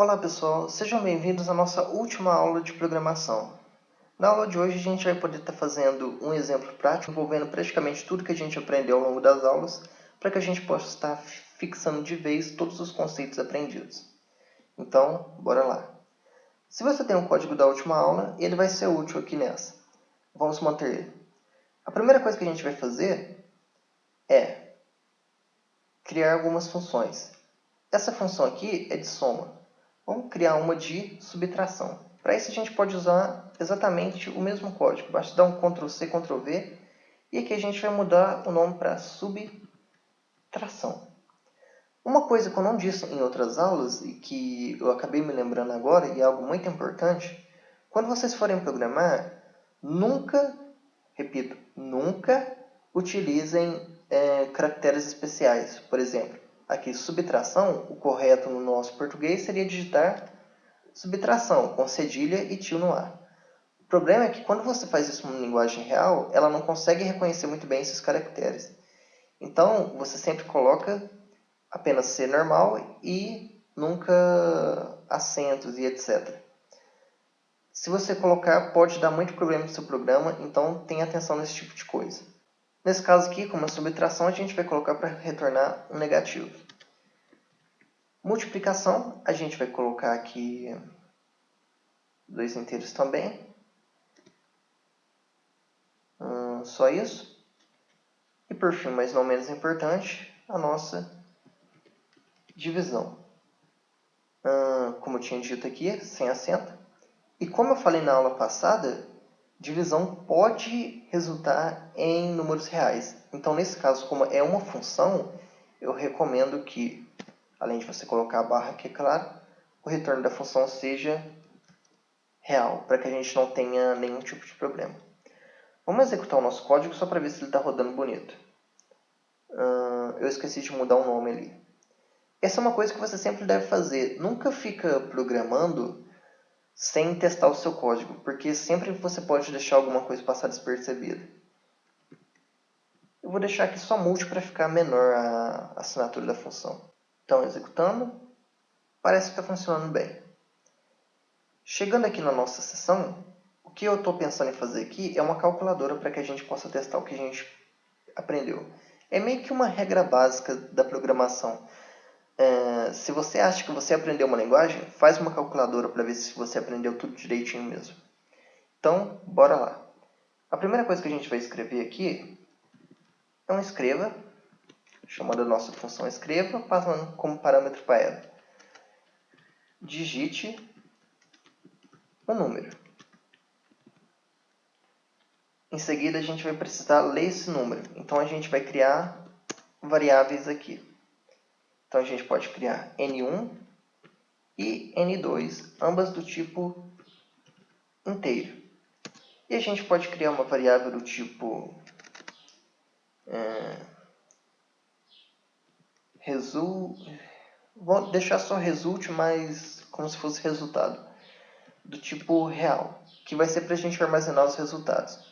Olá pessoal, sejam bem-vindos à nossa última aula de programação. Na aula de hoje a gente vai poder estar fazendo um exemplo prático envolvendo praticamente tudo que a gente aprendeu ao longo das aulas para que a gente possa estar fixando de vez todos os conceitos aprendidos. Então, bora lá. Se você tem um código da última aula, ele vai ser útil aqui nessa. Vamos manter ele. A primeira coisa que a gente vai fazer é criar algumas funções. Essa função aqui é de soma. Vamos criar uma de subtração. Para isso a gente pode usar exatamente o mesmo código. Basta dar um Ctrl+C, Ctrl+V. E aqui a gente vai mudar o nome para subtração. Uma coisa que eu não disse em outras aulas e que eu acabei me lembrando agora, e é algo muito importante, quando vocês forem programar, nunca, repito, nunca utilizem caracteres especiais. Por exemplo, aqui subtração, o correto no nosso português seria digitar subtração, com cedilha e tio no ar. O problema é que quando você faz isso em linguagem real, ela não consegue reconhecer muito bem esses caracteres. Então, você sempre coloca apenas C normal e nunca acentos e etc. Se você colocar, pode dar muito problema no seu programa, então tenha atenção nesse tipo de coisa. Nesse caso aqui, como a subtração, a gente vai colocar para retornar um negativo. Multiplicação, a gente vai colocar aqui dois inteiros também. Só isso. E por fim, mas não menos importante, a nossa divisão. Como eu tinha dito aqui, sem acento. E como eu falei na aula passada, divisão pode resultar em números reais. Então, nesse caso, como é uma função, eu recomendo que, além de você colocar a barra aqui, é claro, o retorno da função seja real, para que a gente não tenha nenhum tipo de problema. Vamos executar o nosso código só para ver se ele está rodando bonito. Eu esqueci de mudar o nome ali. Essa é uma coisa que você sempre deve fazer. Nunca fica programando sem testar o seu código, porque sempre você pode deixar alguma coisa passar despercebida. Eu vou deixar aqui só multi para ficar menor a assinatura da função. Então, executando, parece que está funcionando bem. Chegando aqui na nossa seção, o que eu estou pensando em fazer aqui é uma calculadora para que a gente possa testar o que a gente aprendeu. É meio que uma regra básica da programação. Se você acha que você aprendeu uma linguagem, faz uma calculadora para ver se você aprendeu tudo direitinho mesmo. Então, bora lá. A primeira coisa que a gente vai escrever aqui é um escreva, chamando a nossa função escreva, passando como parâmetro para ela. Digite um número. Em seguida, a gente vai precisar ler esse número. Então, a gente vai criar variáveis aqui. Então, a gente pode criar N1 e N2, ambas do tipo inteiro. E a gente pode criar uma variável do tipo vou deixar só result, mas como se fosse resultado, do tipo real, que vai ser para a gente armazenar os resultados.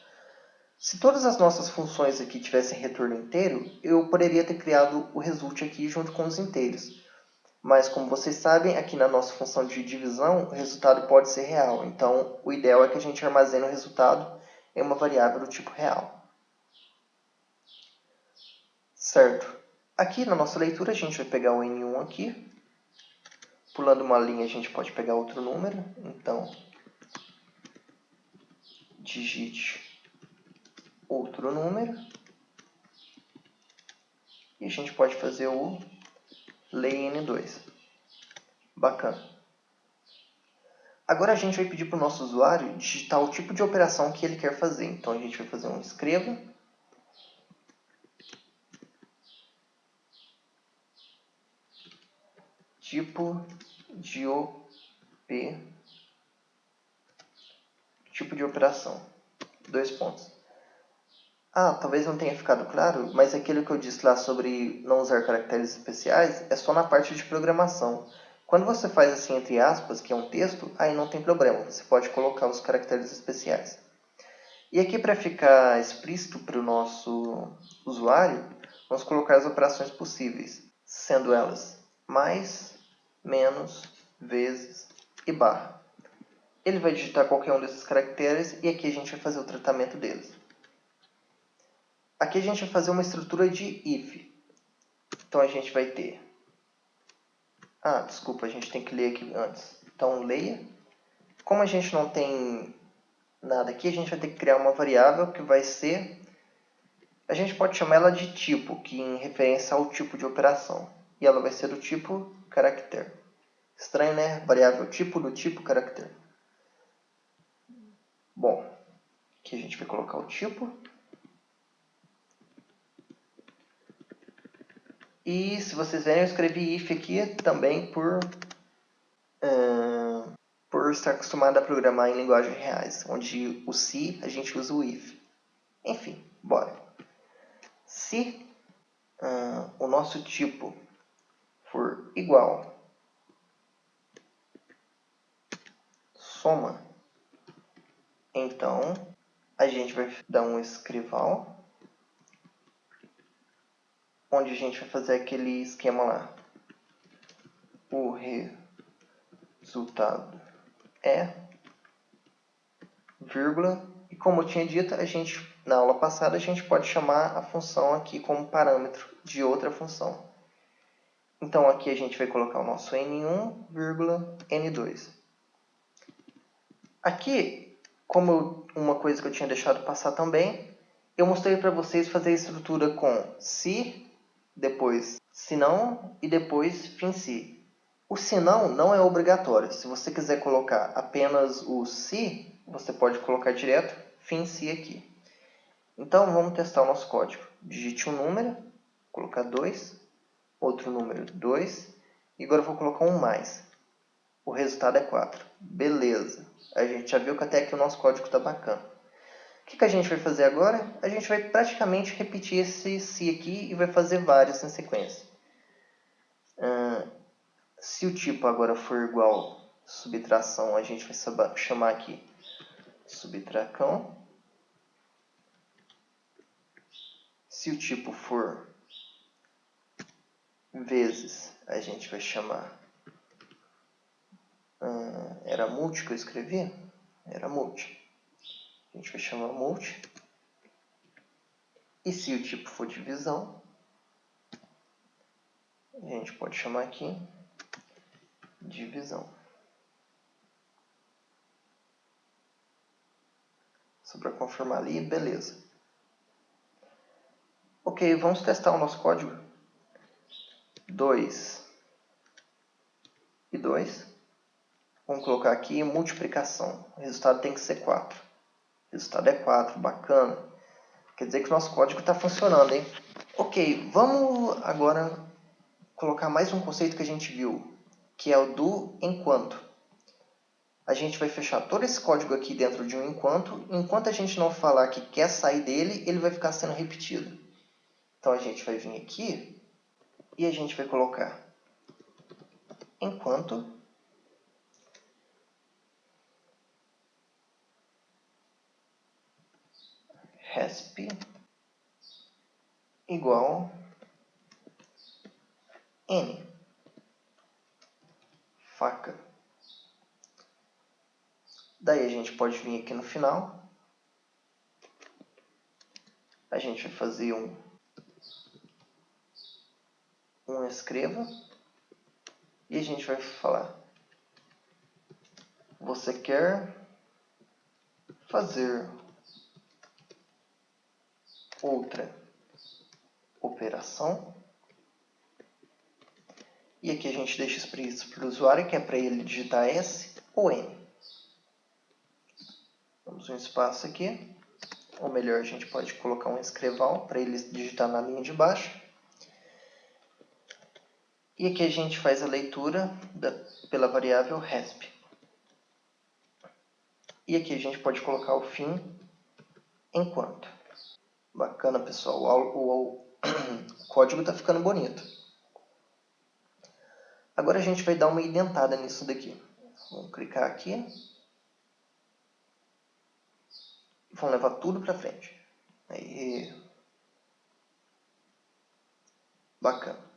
Se todas as nossas funções aqui tivessem retorno inteiro, eu poderia ter criado o result aqui junto com os inteiros. Mas como vocês sabem, aqui na nossa função de divisão, o resultado pode ser real. Então, o ideal é que a gente armazene o resultado em uma variável do tipo real. Certo. Aqui na nossa leitura, a gente vai pegar o N1 aqui. Pulando uma linha, a gente pode pegar outro número. Então, digite outro número. E a gente pode fazer o lay N2. Bacana. Agora a gente vai pedir para o nosso usuário digitar o tipo de operação que ele quer fazer. Então, a gente vai fazer um escreva. Tipo de operação. 2 pontos. Talvez não tenha ficado claro, mas aquilo que eu disse lá sobre não usar caracteres especiais é só na parte de programação. Quando você faz assim entre aspas, que é um texto, aí não tem problema, você pode colocar os caracteres especiais. E aqui para ficar explícito para o nosso usuário, vamos colocar as operações possíveis, sendo elas mais, menos, vezes e barra. Ele vai digitar qualquer um desses caracteres e aqui a gente vai fazer o tratamento deles. Aqui a gente vai fazer uma estrutura de if. Então a gente vai ter... desculpa, a gente tem que ler aqui antes. Então leia. Como a gente não tem nada aqui, a gente vai ter que criar uma variável que vai ser... A gente pode chamar ela de tipo, que em referência ao tipo de operação. E ela vai ser do tipo character. Estranho, né? Variável tipo do tipo character. Bom, aqui a gente vai colocar o tipo. E se vocês verem, eu escrevi if aqui também por estar acostumado a programar em linguagens reais, onde o se a gente usa o if. Enfim, bora. Se o nosso tipo for igual soma, então a gente vai dar um escrival, onde a gente vai fazer aquele esquema lá. O resultado é, vírgula, e como eu tinha dito, na aula passada a gente pode chamar a função aqui como parâmetro de outra função. Então aqui a gente vai colocar o nosso n1, n2. Aqui, como uma coisa que eu tinha deixado passar também, eu mostrei para vocês fazer a estrutura com se, depois senão e depois fim se. O senão não é obrigatório. Se você quiser colocar apenas o se, você pode colocar direto fim se aqui. Então vamos testar o nosso código. Digite um número, vou colocar 2, outro número 2, e agora eu vou colocar um mais. O resultado é 4. Beleza. A gente já viu que até aqui o nosso código está bacana. O que a gente vai fazer agora? A gente vai praticamente repetir esse se aqui e vai fazer vários em sequência. Se o tipo agora for igual subtração, a gente vai chamar aqui subtracão. Se o tipo for vezes, a gente vai chamar... era multi que eu escrevi? Era multi. A gente vai chamar multi. E se o tipo for divisão, a gente pode chamar aqui divisão. Só para confirmar ali, beleza. Ok, vamos testar o nosso código. 2 e 2. Vamos colocar aqui multiplicação. O resultado tem que ser 4. O resultado é 4, bacana. Quer dizer que o nosso código está funcionando, hein? Ok, vamos agora colocar mais um conceito que a gente viu, que é o do enquanto. A gente vai fechar todo esse código aqui dentro de um enquanto. Enquanto a gente não falar que quer sair dele, ele vai ficar sendo repetido. Então a gente vai vir aqui e a gente vai colocar enquanto resp igual n, faca. Daí a gente pode vir aqui no final, a gente vai fazer um escreva, e a gente vai falar: você quer fazer outra operação? E aqui a gente deixa isso para o usuário, que é para ele digitar S ou N. Vamos um espaço aqui. Ou melhor, a gente pode colocar um escreval para ele digitar na linha de baixo. E aqui a gente faz a leitura pela variável resp. E aqui a gente pode colocar o fim enquanto. Bacana, pessoal. O código está ficando bonito. Agora a gente vai dar uma indentada nisso daqui. Vamos clicar aqui. E vamos levar tudo para frente. Aí. Bacana.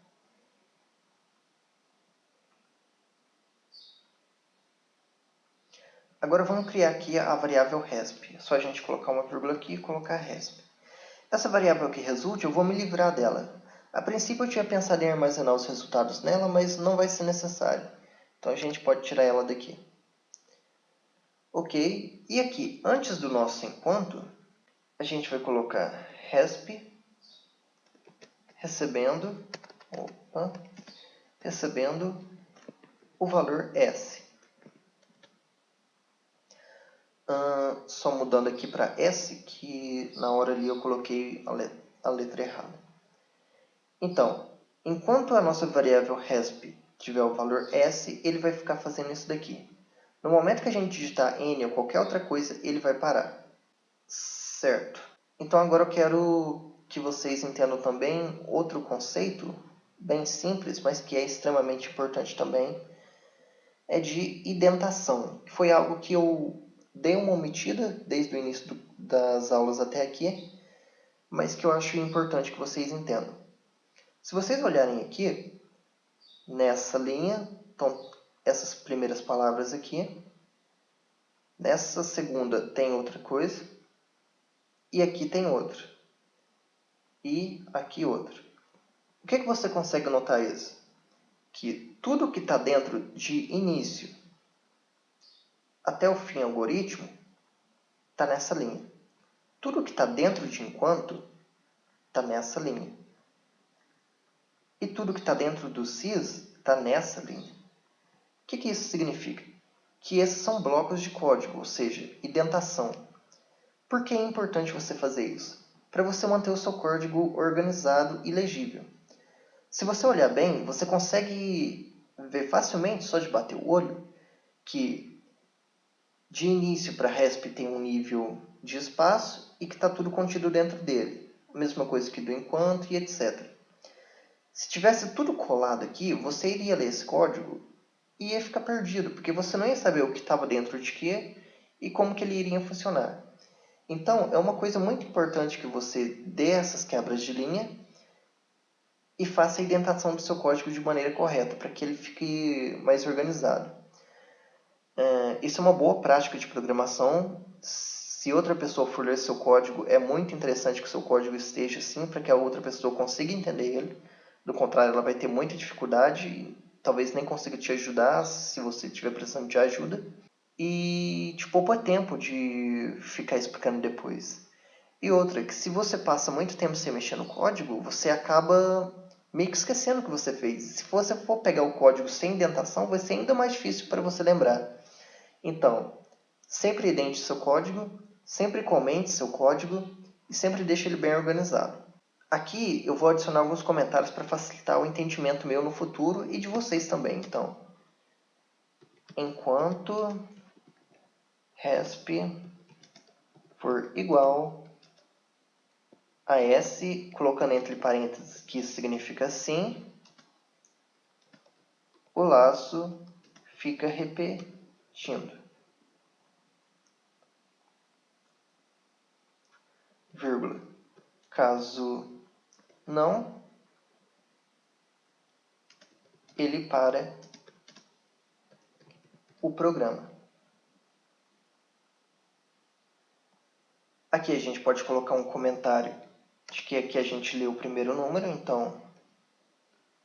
Agora vamos criar aqui a variável resp. É só a gente colocar uma vírgula aqui e colocar resp. Essa variável que resulte, eu vou me livrar dela. A princípio eu tinha pensado em armazenar os resultados nela, mas não vai ser necessário. Então a gente pode tirar ela daqui. Ok, e aqui, antes do nosso enquanto, a gente vai colocar resp recebendo o valor s. Só mudando aqui para s, que na hora ali eu coloquei a letra errada. Então, enquanto a nossa variável resp tiver o valor s, ele vai ficar fazendo isso daqui. No momento que a gente digitar n ou qualquer outra coisa, ele vai parar. Certo. Então agora eu quero que vocês entendam também outro conceito, bem simples, mas que é extremamente importante também, é de indentação, que foi algo que eu dei uma omitida desde o início das aulas até aqui, mas que eu acho importante que vocês entendam. Se vocês olharem aqui, nessa linha, estão essas primeiras palavras aqui, nessa segunda tem outra coisa, e aqui tem outra, e aqui outra. O que você consegue notar isso? Que tudo que está dentro de início até o fim algoritmo está nessa linha. Tudo que está dentro de enquanto está nessa linha. E tudo que está dentro do sys está nessa linha. O que isso significa? Que esses são blocos de código, ou seja, indentação. Por que é importante você fazer isso? Para você manter o seu código organizado e legível. Se você olhar bem, você consegue ver facilmente, só de bater o olho, que de início para resp tem um nível de espaço e que está tudo contido dentro dele. A mesma coisa que do enquanto e etc. Se tivesse tudo colado aqui, você iria ler esse código e ia ficar perdido, porque você não ia saber o que estava dentro de quê e como que ele iria funcionar. Então, é uma coisa muito importante que você dê essas quebras de linha e faça a indentação do seu código de maneira correta, para que ele fique mais organizado. Isso é uma boa prática de programação. Se outra pessoa for ler seu código, é muito interessante que o seu código esteja assim, para que a outra pessoa consiga entender ele. Do contrário, ela vai ter muita dificuldade e talvez nem consiga te ajudar se você estiver precisando de ajuda. E te poupa tempo de ficar explicando depois. E outra, que se você passa muito tempo sem mexer no código, você acaba meio que esquecendo o que você fez. Se você for pegar o código sem indentação, vai ser ainda mais difícil para você lembrar. Então, sempre indente seu código, sempre comente seu código e sempre deixe ele bem organizado. Aqui eu vou adicionar alguns comentários para facilitar o entendimento meu no futuro e de vocês também. Então, enquanto resp for igual a s, colocando entre parênteses que isso significa sim, o laço fica repetindo. Vírgula. Caso não, ele para o programa. Aqui a gente pode colocar um comentário de que aqui a gente lê o primeiro número, então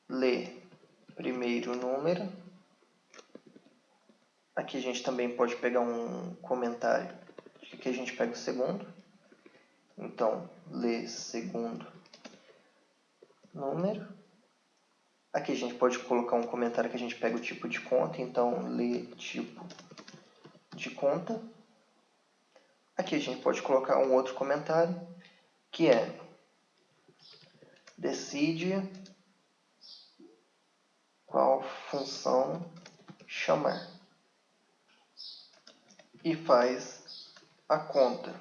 lê primeiro número. Aqui a gente também pode pegar um comentário de que aqui a gente pega o segundo. Então, lê segundo número. Aqui a gente pode colocar um comentário que a gente pega o tipo de conta, então lê tipo de conta. Aqui a gente pode colocar um outro comentário, que é decide qual função chamar e faz a conta.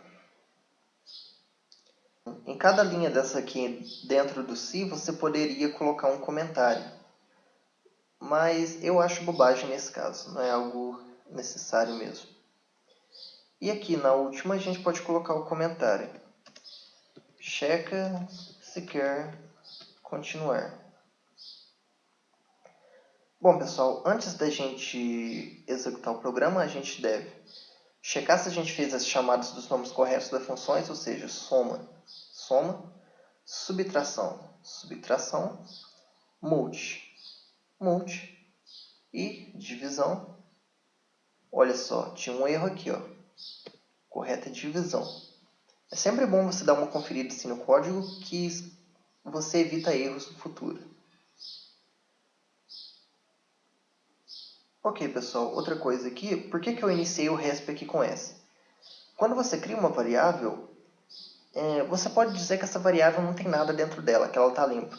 Em cada linha dessa aqui dentro do si, você poderia colocar um comentário. Mas eu acho bobagem nesse caso, não é algo necessário mesmo. E aqui na última a gente pode colocar o comentário. Checa se quer continuar. Bom, pessoal, antes da gente executar o programa, a gente deve checar se a gente fez as chamadas dos nomes corretos das funções, ou seja, soma, soma, subtração, subtração, multi, multi e divisão. Olha só, tinha um erro aqui, ó. Correta divisão. É sempre bom você dar uma conferida assim no código, que você evita erros no futuro. Ok, pessoal, outra coisa aqui, por que eu iniciei o RESP aqui com S? Quando você cria uma variável, você pode dizer que essa variável não tem nada dentro dela, que ela está limpa.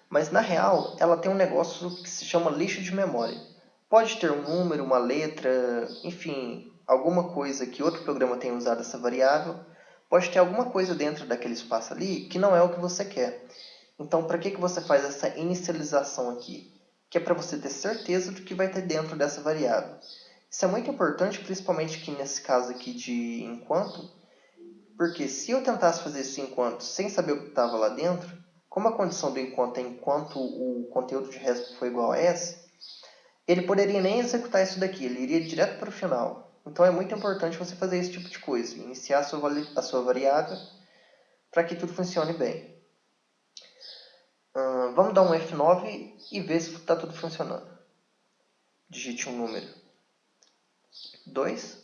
Mas na real, ela tem um negócio que se chama lixo de memória. Pode ter um número, uma letra, enfim, alguma coisa que outro programa tenha usado essa variável. Pode ter alguma coisa dentro daquele espaço ali que não é o que você quer. Então, para que você faz essa inicialização aqui? Que é para você ter certeza do que vai ter dentro dessa variável. Isso é muito importante, principalmente aqui nesse caso aqui de enquanto, porque se eu tentasse fazer isso enquanto sem saber o que estava lá dentro, como a condição do enquanto é enquanto o conteúdo de RESP for igual a S, ele poderia nem executar isso daqui, ele iria direto para o final. Então é muito importante você fazer esse tipo de coisa, iniciar a sua variável para que tudo funcione bem. Vamos dar um F9 e ver se está tudo funcionando. Digite um número 2,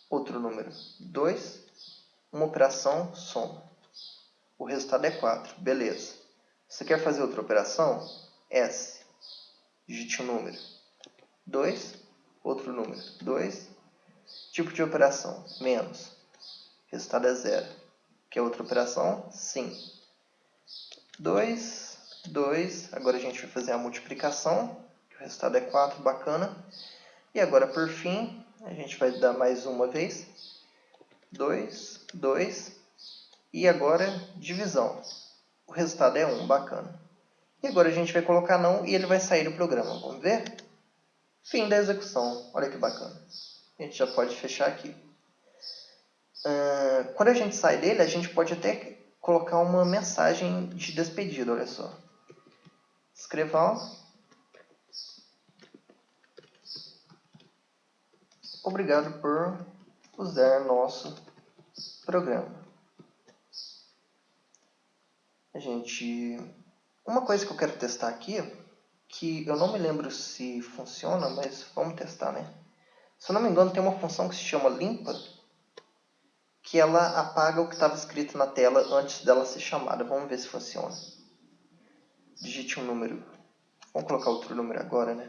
outro número 2, uma operação soma. O resultado é 4, beleza. Você quer fazer outra operação? S. Digite um número 2, outro número 2, tipo de operação, menos. Resultado é 0. Quer outra operação? Sim. 2, 2, agora a gente vai fazer a multiplicação, o resultado é 4, bacana. E agora, por fim, a gente vai dar mais uma vez. 2, 2. E agora, divisão. O resultado é 1, bacana. E agora a gente vai colocar não e ele vai sair do programa. Vamos ver? Fim da execução. Olha que bacana. A gente já pode fechar aqui. Quando a gente sai dele, a gente pode até colocar uma mensagem de despedida. Olha só. Escrevam. Obrigado por usar nosso programa. Uma coisa que eu quero testar aqui, que eu não me lembro se funciona, mas vamos testar, né? Se eu não me engano, tem uma função que se chama limpa, que ela apaga o que estava escrito na tela antes dela ser chamada. Vamos ver se funciona. Digite um número. Vamos colocar outro número agora, né?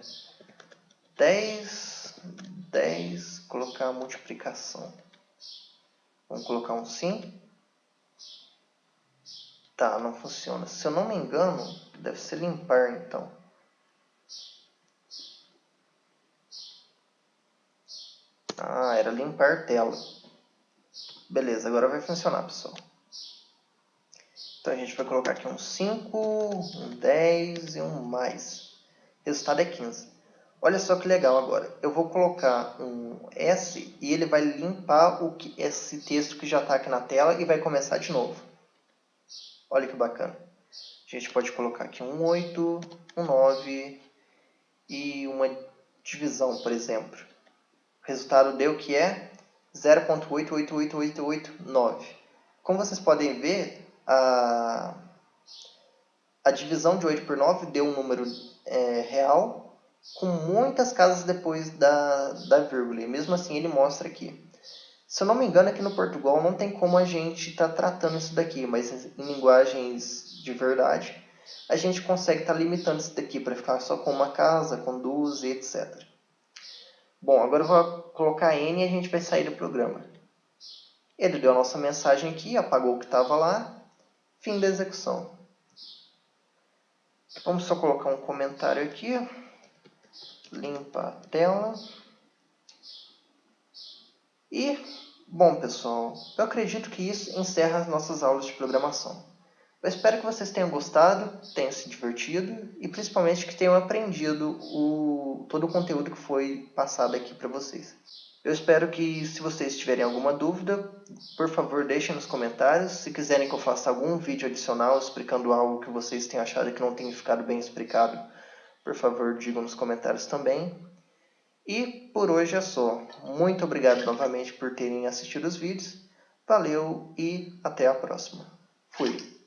10, 10, colocar a multiplicação. Vamos colocar um sim. Tá, não funciona. Se eu não me engano, deve ser limpar, então. Ah, era limpar tela. Beleza, agora vai funcionar, pessoal. Então a gente vai colocar aqui um 5, um 10 e um mais. O resultado é 15. Olha só que legal agora. Eu vou colocar um S e ele vai limpar esse texto que já está aqui na tela e vai começar de novo. Olha que bacana. A gente pode colocar aqui um 8, um 9 e uma divisão, por exemplo. O resultado deu que é 0.888889. Como vocês podem ver, a divisão de 8 por 9 deu um número real com muitas casas depois da vírgula. E mesmo assim ele mostra aqui. Se eu não me engano, aqui no Portugal não tem como a gente estar tratando isso daqui, mas em linguagens de verdade, a gente consegue estar limitando isso daqui para ficar só com uma casa, com duas e etc. Bom, agora eu vou colocar N e a gente vai sair do programa. Ele deu a nossa mensagem aqui, apagou o que estava lá, fim da execução. Vamos só colocar um comentário aqui, limpa a tela. E, bom pessoal, eu acredito que isso encerra as nossas aulas de programação. Eu espero que vocês tenham gostado, tenham se divertido e principalmente que tenham aprendido todo o conteúdo que foi passado aqui para vocês. Eu espero que, se vocês tiverem alguma dúvida, por favor deixem nos comentários. Se quiserem que eu faça algum vídeo adicional explicando algo que vocês tenham achado que não tenha ficado bem explicado, por favor digam nos comentários também. E por hoje é só. Muito obrigado novamente por terem assistido os vídeos. Valeu e até a próxima. Fui!